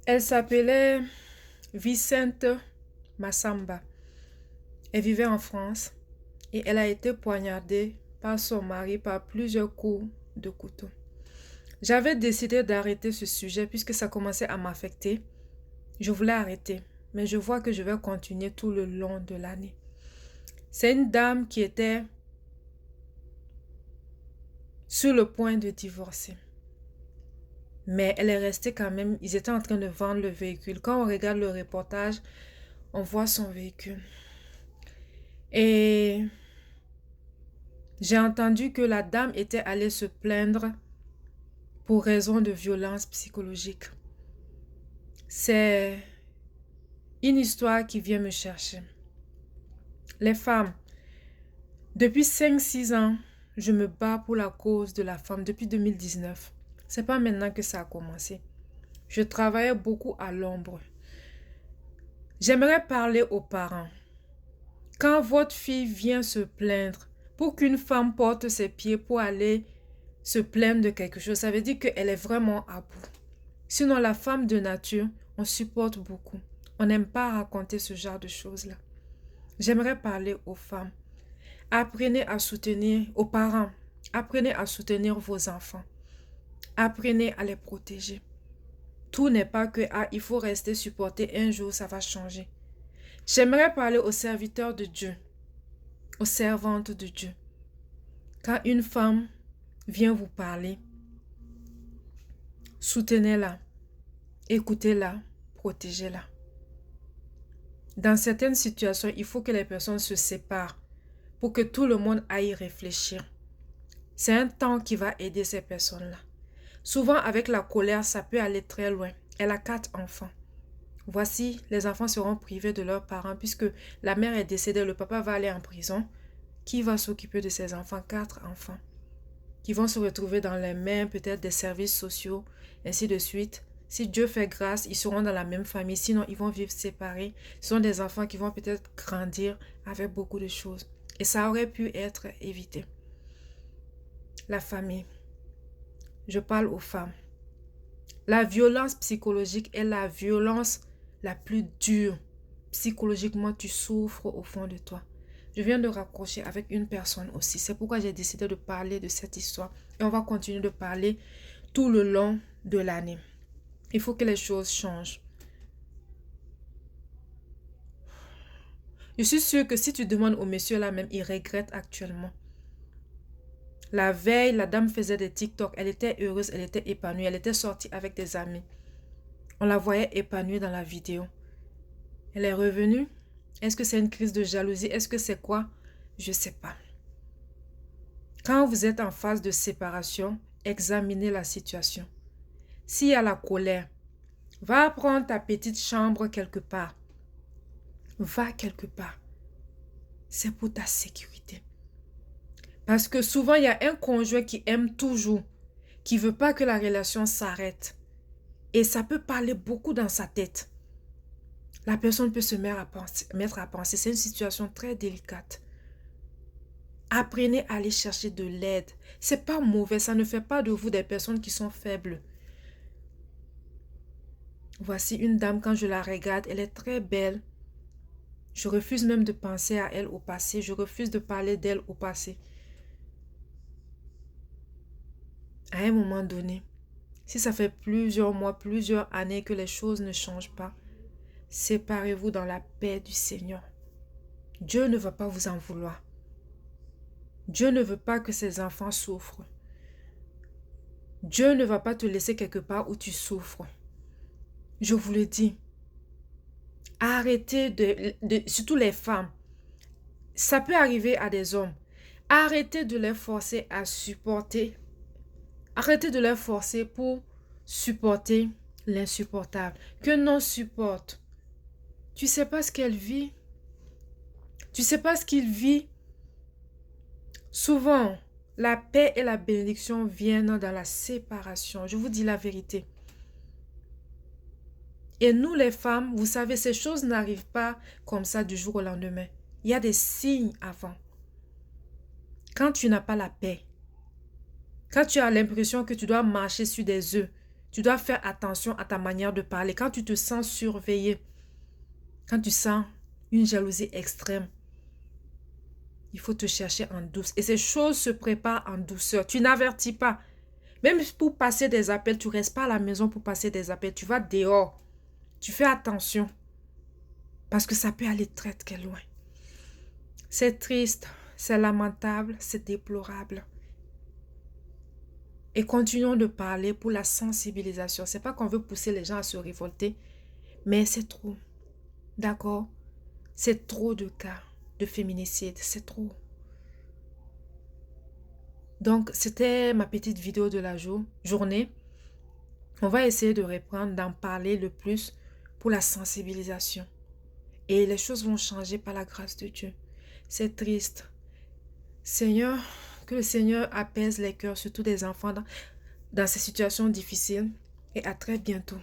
Elle s'appelait Vicente Massamba. Elle vivait en France et elle a été poignardée par son mari par plusieurs coups de couteau. J'avais décidé d'arrêter ce sujet puisque ça commençait à m'affecter. Je voulais arrêter, mais je vois que je vais continuer tout le long de l'année. C'est une dame qui était sur le point de divorcer. Mais elle est restée quand même, ils étaient en train de vendre le véhicule. Quand on regarde le reportage, on voit son véhicule. Et j'ai entendu que la dame était allée se plaindre pour raison de violence psychologique. C'est une histoire qui vient me chercher. Les femmes, depuis 5-6 ans, je me bats pour la cause de la femme depuis 2019. C'est pas maintenant que ça a commencé. Je travaillais beaucoup à l'ombre. J'aimerais parler aux parents. Quand votre fille vient se plaindre, pour qu'une femme porte ses pieds pour aller se plaindre de quelque chose, ça veut dire qu'elle est vraiment à bout. Sinon, la femme de nature, on supporte beaucoup. On n'aime pas raconter ce genre de choses-là. J'aimerais parler aux femmes. Apprenez à soutenir, aux parents, apprenez à soutenir vos enfants. Apprenez à les protéger. Tout n'est pas que, il faut rester supporté, un jour ça va changer. J'aimerais parler aux serviteurs de Dieu, aux servantes de Dieu. Quand une femme vient vous parler, soutenez-la, écoutez-la, protégez-la. Dans certaines situations, il faut que les personnes se séparent pour que tout le monde aille réfléchir. C'est un temps qui va aider ces personnes-là. Souvent, avec la colère, ça peut aller très loin. Elle a 4 enfants. Voici, les enfants seront privés de leurs parents puisque la mère est décédée, le papa va aller en prison. Qui va s'occuper de ces enfants? 4 enfants qui vont se retrouver dans les mains peut-être des services sociaux, ainsi de suite. Si Dieu fait grâce, ils seront dans la même famille. Sinon, ils vont vivre séparés. Ce sont des enfants qui vont peut-être grandir avec beaucoup de choses. Et ça aurait pu être évité. La famille. Je parle aux femmes. La violence psychologique est la violence la plus dure. Psychologiquement, tu souffres au fond de toi. Je viens de raccrocher avec une personne aussi. C'est pourquoi j'ai décidé de parler de cette histoire. Et on va continuer de parler tout le long de l'année. Il faut que les choses changent. Je suis sûre que si tu demandes au monsieur là même, il regrette actuellement. La veille, la dame faisait des TikTok. Elle était heureuse, elle était épanouie. Elle était sortie avec des amis. On la voyait épanouie dans la vidéo. Elle est revenue. Est-ce que c'est une crise de jalousie? Est-ce que c'est quoi? Je ne sais pas. Quand vous êtes en phase de séparation, examinez la situation. S'il y a la colère, va prendre ta petite chambre quelque part. Va quelque part. C'est pour ta sécurité. Parce que souvent, il y a un conjoint qui aime toujours, qui ne veut pas que la relation s'arrête. Et ça peut parler beaucoup dans sa tête. La personne peut se mettre à penser. C'est une situation très délicate. Apprenez à aller chercher de l'aide. C'est pas mauvais, ça ne fait pas de vous des personnes qui sont faibles. Voici une dame, quand je la regarde, elle est très belle. Je refuse même de penser à elle au passé. Je refuse de parler d'elle au passé. À un moment donné, si ça fait plusieurs mois, plusieurs années que les choses ne changent pas, séparez-vous dans la paix du Seigneur. Dieu ne va pas vous en vouloir. Dieu ne veut pas que ses enfants souffrent. Dieu ne va pas te laisser quelque part où tu souffres. Je vous le dis. Arrêtez surtout les femmes. Ça peut arriver à des hommes. Arrêtez de les forcer à supporter. Arrêtez de les forcer pour supporter l'insupportable. Que non supporte. Tu ne sais pas ce qu'elle vit. Tu ne sais pas ce qu'il vit. Souvent, la paix et la bénédiction viennent dans la séparation. Je vous dis la vérité. Et nous les femmes, vous savez, ces choses n'arrivent pas comme ça du jour au lendemain. Il y a des signes avant. Quand tu n'as pas la paix, quand tu as l'impression que tu dois marcher sur des œufs, Tu dois faire attention à ta manière de parler. Quand tu te sens surveillé, quand tu sens une jalousie extrême, il faut te chercher en douce. Et ces choses se préparent en douceur. Tu n'avertis pas. Même pour passer des appels, tu ne restes pas à la maison pour passer des appels. Tu vas dehors. Tu fais attention. Parce que ça peut aller très très loin. C'est triste, c'est lamentable, c'est déplorable. Et continuons de parler pour la sensibilisation. Ce n'est pas qu'on veut pousser les gens à se révolter, mais c'est trop. D'accord? C'est trop de cas de féminicide. C'est trop. Donc, c'était ma petite vidéo de la journée. On va essayer de reprendre, d'en parler le plus pour la sensibilisation. Et les choses vont changer par la grâce de Dieu. C'est triste. Seigneur, que le Seigneur apaise les cœurs, surtout des enfants, dans ces situations difficiles. Et à très bientôt.